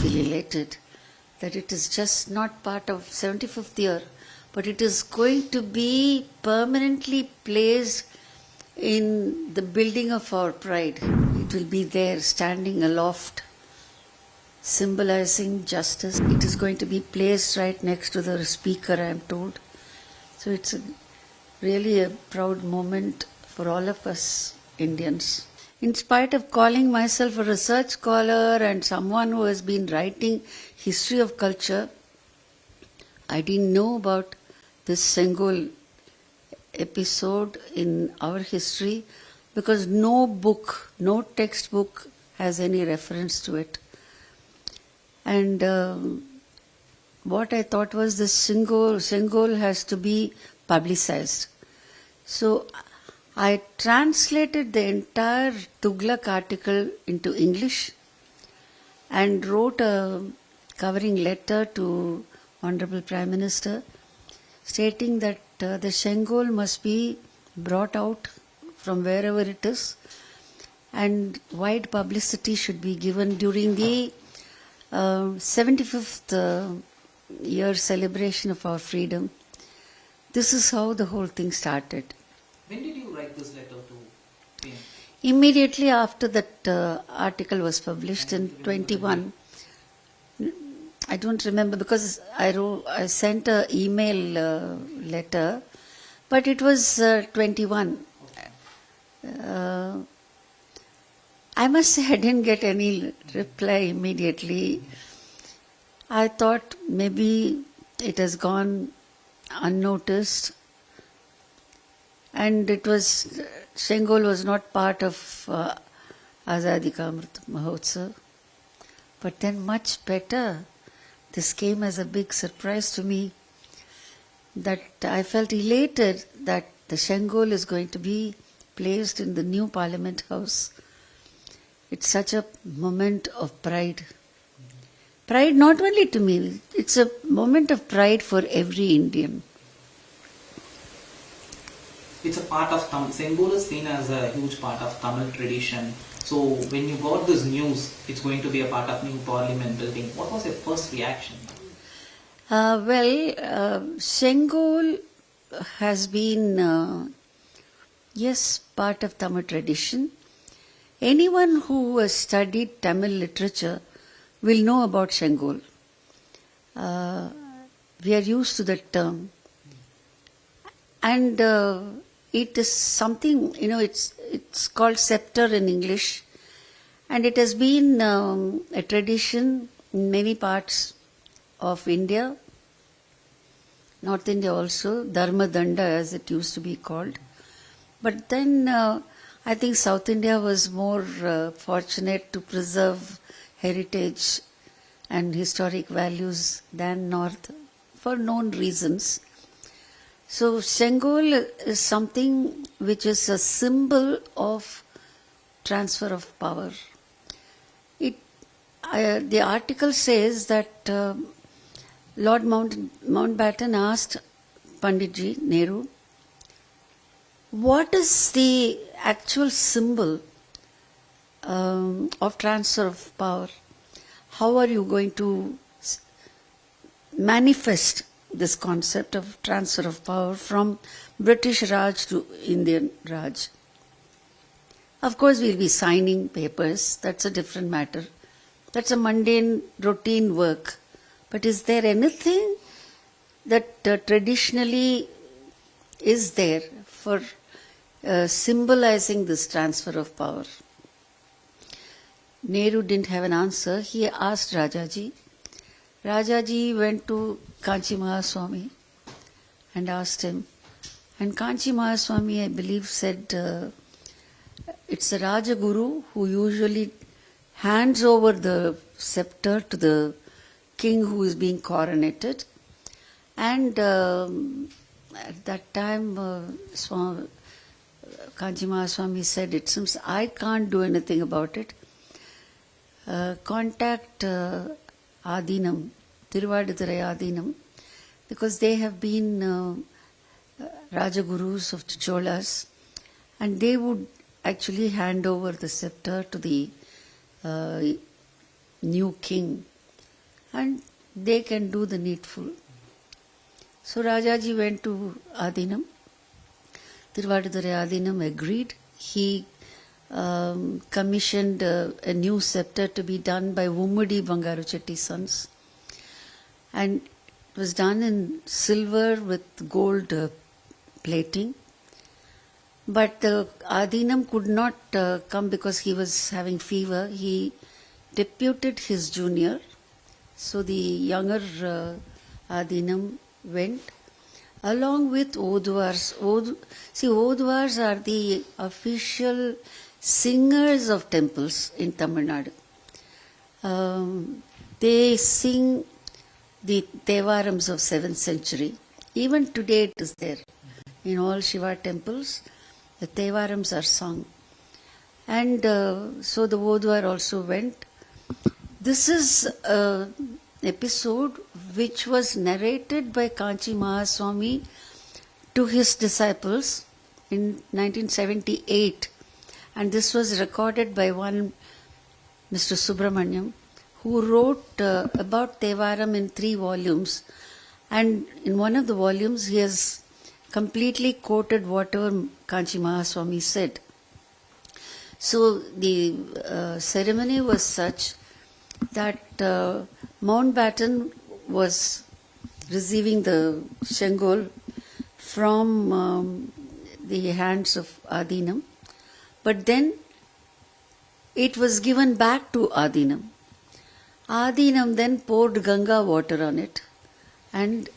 feel elated that it is just not part of 75th year, but it is going to be permanently placed in the building of our pride. It will be there standing aloft, symbolizing justice. It is going to be placed right next to the speaker, I am told. So it's really a proud moment for all of us Indians. In spite of calling myself a research scholar and someone who has been writing history of culture, I didn't know about this Sengol episode in our history because no book, no textbook has any reference to it. And what I thought was this Sengol has to be publicized. So I translated the entire Tughlaq article into English and wrote a covering letter to Honorable Prime Minister stating that the Sengol must be brought out from wherever it is and wide publicity should be given during the 75th year celebration of our freedom. This is how the whole thing started. When did you write this letter to PM? Immediately after that article was published in 21. I don't remember because I sent an email letter, but it was 21. I must say I didn't get any reply immediately. I thought maybe it has gone unnoticed. And it was, Sengol was not part of Azadi Ka Amrit Mahotsav. But then much better, this came as a big surprise to me that I felt elated that the Sengol is going to be placed in the new Parliament House. It's such a moment of pride. Pride not only to me, it's a moment of pride for every Indian. It's a part of Tamil. Sengol is seen as a huge part of Tamil tradition. So when you got this news, it's going to be a part of new parliament building. What was your first reaction? Sengol has been, yes, part of Tamil tradition. Anyone who has studied Tamil literature will know about Sengol. We are used to that term. And it is something, it's called sceptre in English. And it has been a tradition in many parts of India, North India also, Dharma Danda as it used to be called. But then I think South India was more fortunate to preserve heritage and historic values than North for known reasons. So Sengol is something which is a symbol of transfer of power. The article says that Lord Mountbatten asked Panditji Nehru, what is the actual symbol of transfer of power? How are you going to manifest this concept of transfer of power from British Raj to Indian Raj? Of course, we'll be signing papers. That's a different matter. That's a mundane, routine work. But is there anything that traditionally is there for symbolizing this transfer of power? Nehru didn't have an answer. He asked Rajaji. Rajaji went to Kanchi Mahaswami and asked him. And Kanchi Mahaswami, I believe, said it's a Rajaguru who usually hands over the scepter to the king who is being coronated. And at that time, Kanchi Mahaswami said, it seems I can't do anything about it. Contact Adinam, Tiruvadurai Adinam, because they have been Rajagurus of the Cholas, and they would actually hand over the scepter to the new king. and they can do the needful. So Rajaji went to Adinam. Tiruvaduthurai Adinam agreed. He commissioned a new sceptre to be done by Ummudi Bangaru Chetty sons. And it was done in silver with gold plating. But Adinam could not come because he was having fever. He deputed his junior. So the younger Adinam went along with Odwars. Odwars are the official singers of temples in Tamil Nadu. They sing the Tevarams of 7th century. Even today it is there. In all Shiva temples, the Tevarams are sung. And so the Odwar also went. This is an episode which was narrated by Kanchi Mahaswami to his disciples in 1978. And this was recorded by one Mr. Subrahmanyam, who wrote about Tevaram in 3 volumes. And in one of the volumes, he has completely quoted whatever Kanchi Mahaswami said. So the ceremony was such that Mountbatten was receiving the Sengol from the hands of Adinam, but then it was given back to Adinam. Adinam then poured Ganga water on it, and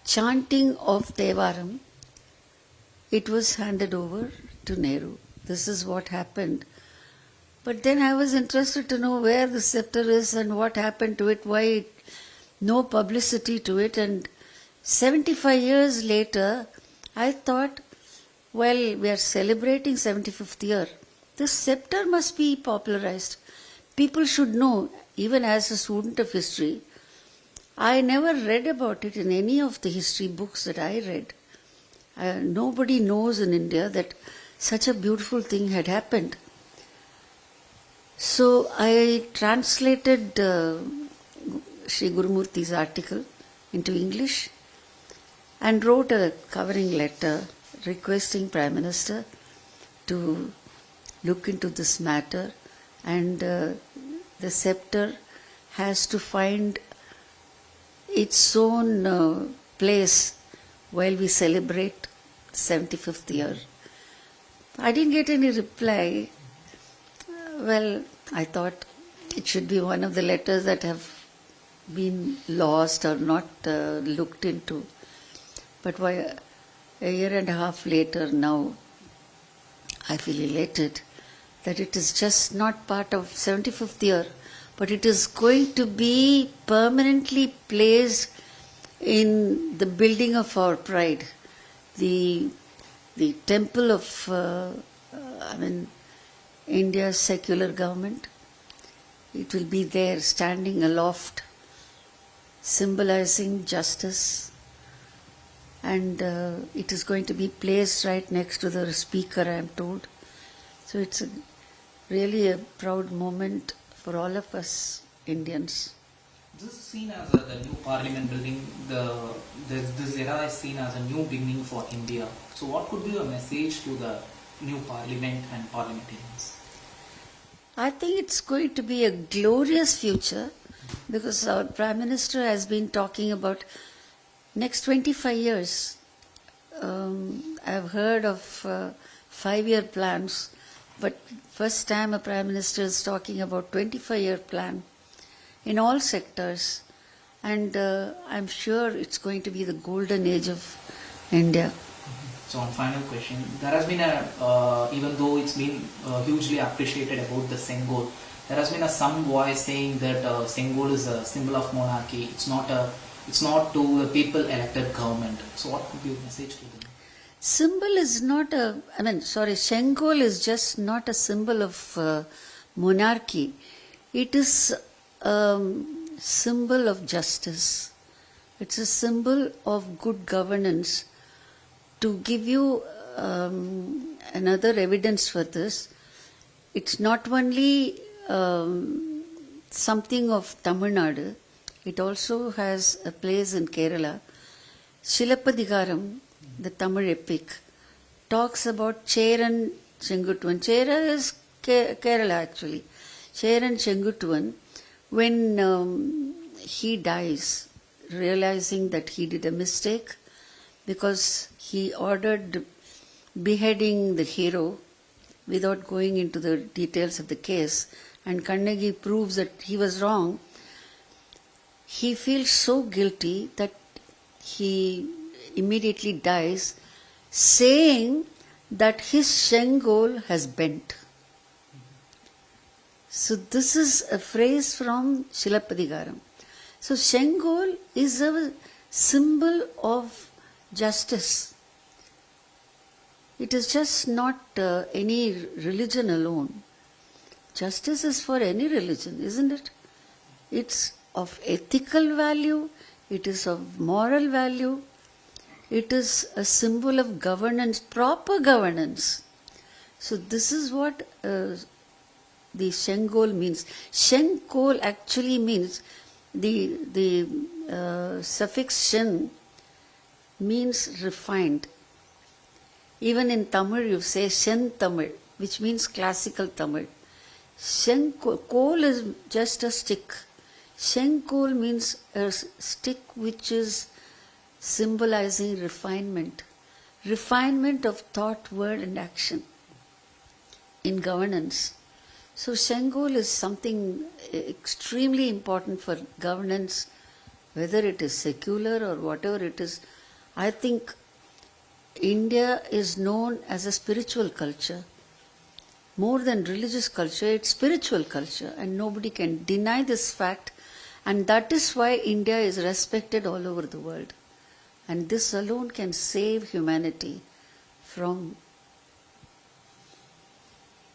chanting of Tevaram, it was handed over to Nehru. This is what happened. But then I was interested to know where the sceptre is and what happened to it, why no publicity to it. And 75 years later, I thought, well, we are celebrating 75th year. The sceptre must be popularized. People should know, even as a student of history. I never read about it in any of the history books that I read. Nobody knows in India that such a beautiful thing had happened. So I translated Sri Gurumurthy's article into English and wrote a covering letter requesting Prime Minister to look into this matter, and the sceptre has to find its own place while we celebrate 75th year. I didn't get any reply. Well, I thought it should be one of the letters that have been lost or not looked into. But why, a year and a half later now, I feel elated that it is just not part of 75th year, but it is going to be permanently placed in the building of our pride, the temple of, India's secular government. It will be there standing aloft, symbolizing justice, and it is going to be placed right next to the speaker, I am told. So it's really a proud moment for all of us Indians. This is seen as the new parliament building. This era is seen as a new beginning for India. So what could be your message to the new parliament and parliamentarians? I think it's going to be a glorious future, because our Prime Minister has been talking about next 25 years. I've heard of 5-year plans, but first time a Prime Minister is talking about 25-year plan in all sectors, and I'm sure it's going to be the golden age of India. So on final question, there has been even though it's been hugely appreciated about the Sengol, there has been some voice saying that Sengol is a symbol of monarchy. It's not to the people elected government. So what would be your message to them? Sengol is just not a symbol of monarchy. It is a symbol of justice. It's a symbol of good governance. To give you another evidence for this, it's not only something of Tamil Nadu, It also has a place in Kerala. Shilapadigaram, the Tamil epic, talks about Cheran Chenguttuvan. Chera is Kerala actually. Cheran Chenguttuvan, when he dies, realizing that he did a mistake because he ordered beheading the hero without going into the details of the case, and Kannagi proves that he was wrong. He feels so guilty that he immediately dies, saying that his Sengol has bent. So this is a phrase from Shilapadigaram. So Sengol is a symbol of justice. It is just not any religion alone. Justice is for any religion, isn't it? It's of ethical value, it is of moral value, it is a symbol of governance, proper governance. So this is what the Sengol means. Sengol actually means the suffix Shen means refined. Even in Tamil you say Shen Tamil, which means classical Tamil. Kol is just a stick. Sengol means a stick which is symbolizing refinement. Refinement of thought, word and action in governance. So Sengol is something extremely important for governance, whether it is secular or whatever it is. I think India is known as a spiritual culture. More than religious culture, it's spiritual culture, and nobody can deny this fact. And that is why India is respected all over the world. And this alone can save humanity from